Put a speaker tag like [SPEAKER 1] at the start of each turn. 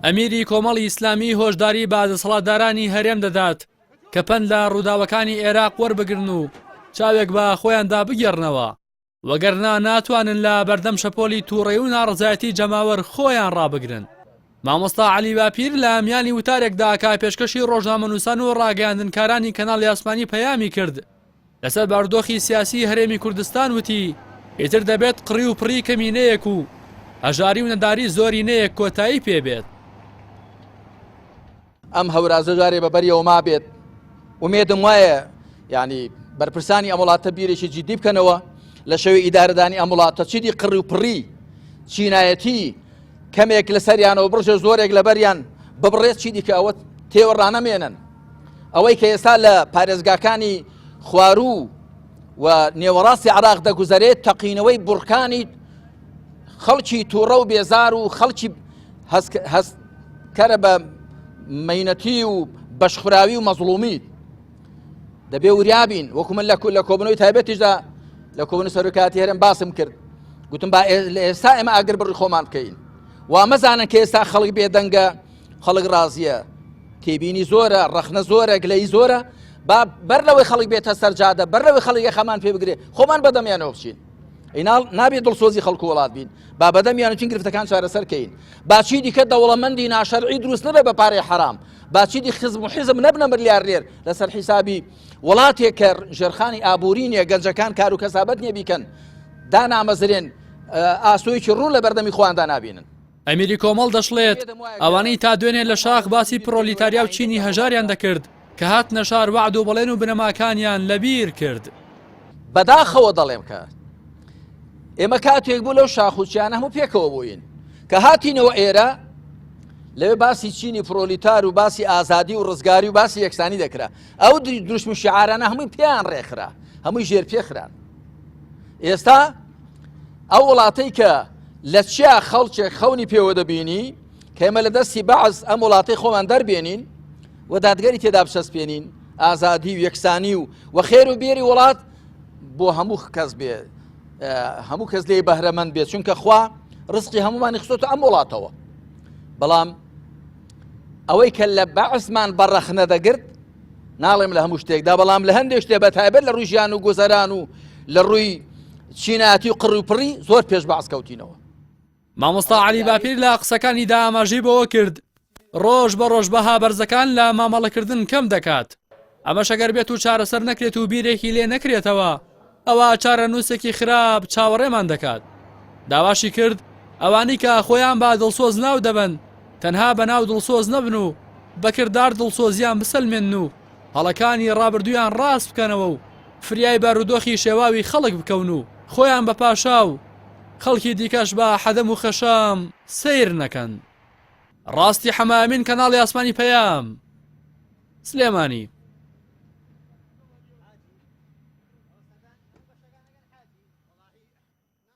[SPEAKER 1] ئەمیری کۆمەڵی ئیسلامی هۆشداری بە دەسەڵاتدارانی هەرێم دەدات کە پەند لە ڕووداوەکانی عێراق وەربگرن و چاوێک بە خۆیاندا بگێڕنەوە، وەگەرنا ناتوانن لە بەردەم شەپۆلی تووڕێی و ناڕزایەتی جەماوەر خۆیان ڕابگرن. مامۆستا عەلی باپیر لە میانی وتارێکدا کە پێشکەشی ڕۆژنامەنووسان و ڕاگەیاندنکارانی کەناڵی ئاسمانی پەیامی کرد لەسەر بارودۆخی سیاسی هەرێمی کوردستان وتی ئیتر دەبێت قڕی و پڕی کەمینەیەک و هەژاری و نەداری زۆرینەیەک کۆتایی پێبێت.
[SPEAKER 2] ئەم هەورازە جارێ بەبەریەوە ما بێت، ومێدم وایە یعنی بەرپرسانی ئەم وڵاتە بیرێکی جدی بکەنەوە لە شەوەی ئیدارەدانی ئەم وڵاتە چیدی قڕی و پڕی چینایەتی کەمێک لەسەریانەوە بڕژە زۆرێک لەبەریان ببڕێت چیدی کە ئەوە تێوەڕانەمێنن. ئەوەی کە ئێستا لە پارێزگاکانی خواروو و نێوەڕاستی عراق دەگوزارێت تەقینەوەی بورکانی خەڵکی تووڕە و بێزار و خەڵکی هەستکەرە بە مەینەتی و بەشخراوی و مەزڵومی دەبێ وریابین. وەکو من لە کۆبنەوەی تایبەتیشدا لە کۆبنەوەی سەرۆکاتی هەرێم باسم کرد، گوتم با ئێستا ئێمە ئاگر بڕی خۆمان بکەین وا مەزانن کە ئێستا خەڵک بێدەنگە، خەڵک ڕازیە، تێبینی زۆرە، ڕەخنە زۆرە، گلەی زۆرە، با بەر لەوەی خەڵک بێتە سەرجادە، بەر لەوەی خەڵک یەخەمان پێ بگرێ خۆمان بەدەمیانەوە بچین. ئیناڵ نابێت دڵسۆزی خەڵک و وڵات بین، با بەدەمیان چین گرفتەکان چارەسەرکەین. باچی دیکە دەوڵەمەندی ناشەرعی دروست نەبێ بە پارەی حرام، باچی دی حزب و حیزب نەبنە ملیاردێر لەسەر حیسابی وڵاتێک کە ژێرخانی ئابوورینیە، گەنجەکان کار و کەسابەت نییە بیکەن، دانامەزرێن ئاسۆیکی ڕوو لە بەردەمی خۆیاندا نابینن.
[SPEAKER 1] ئەمیری کۆمەڵ دەشڵێت ئەوانەی تا دوێنێ لە شاخ باسی پرۆلیتاریا و چینی هەژاریان دەکرد کە هات نەشار وعد و بەڵێن و بنەماکانیان لەبیر کرد.
[SPEAKER 2] بەداخەوە دەڵێم کە ئێمە کاتێک بوو لەو شاخوچیانە هەموو پێکەوە بووین کە هاتینەوە ئێرە لەوێ باسی چینی پرۆلیتار و باسی ئازادی و ڕزگاری و باسی یەکسانی دەکرا. ئەو دروشم شعارانە هەمووی پێیان ڕێکخرا، هەمووی ژێر پێخران. ئێستا ئەو وڵاتەی کە لە چیا خەڵکێک خەونی پێوە دەبینی کە ئێمە لە دەستی بەعز ئەم وڵاتەی خۆمان دەربێنین و دادگەری تێدا بچەسپێنین، ئازادی و یەکسانی و خێر و بێری وڵات بۆ هەموو کەس بێ، هەموو کەس لێ بەهرەمەند بێت، چونکە خوا ڕزقی هەمومانی خستۆتە ئەم وڵاتەوە. بەڵام ئەوەی کە لە بەعزمان بەڕەخنە دەگرت ناڵێم لە هەموو شتێکدا، بەڵام لە هەندێک شتێ بەتایبەت لە ڕووی ژیان و گوزەران و لە ڕووی چینایەتی و قڕی و پڕی زۆر پێش بەعز کەوتینەوە.
[SPEAKER 1] مامۆستا عەلی باپیر لە قسەکانیدا ئاماژەی بەوە کرد ڕۆژ بە ڕۆژ بەها بەرزەکان لە مامەڵەکردن کەم دەکات. ئەمە شەگەر بێت و چارەسەر نەکرێت و بیرێکی لێ نەکرێتەوە، ئەوە چارەنووسێکی خراپ چاوەڕێمان دەکات. داواشی کرد ئەوانی کە خۆیان با دڵسۆز ناو دەبن تەنها بە ناو دڵسۆز نەبن و بەکردار دڵسۆزیان بسەلمێن و هەڵەکانی ڕابردویان ڕاست بکەنەوە و فریای بارودۆخی شێواوی خەڵک بکەون و خۆیان بە پاشا و خەڵکی دیکەش بە حەدەم و خەشام سیر نەکەن. ڕاستی حەمامین کەناڵی ئاسمانی پەیام سلێمانی.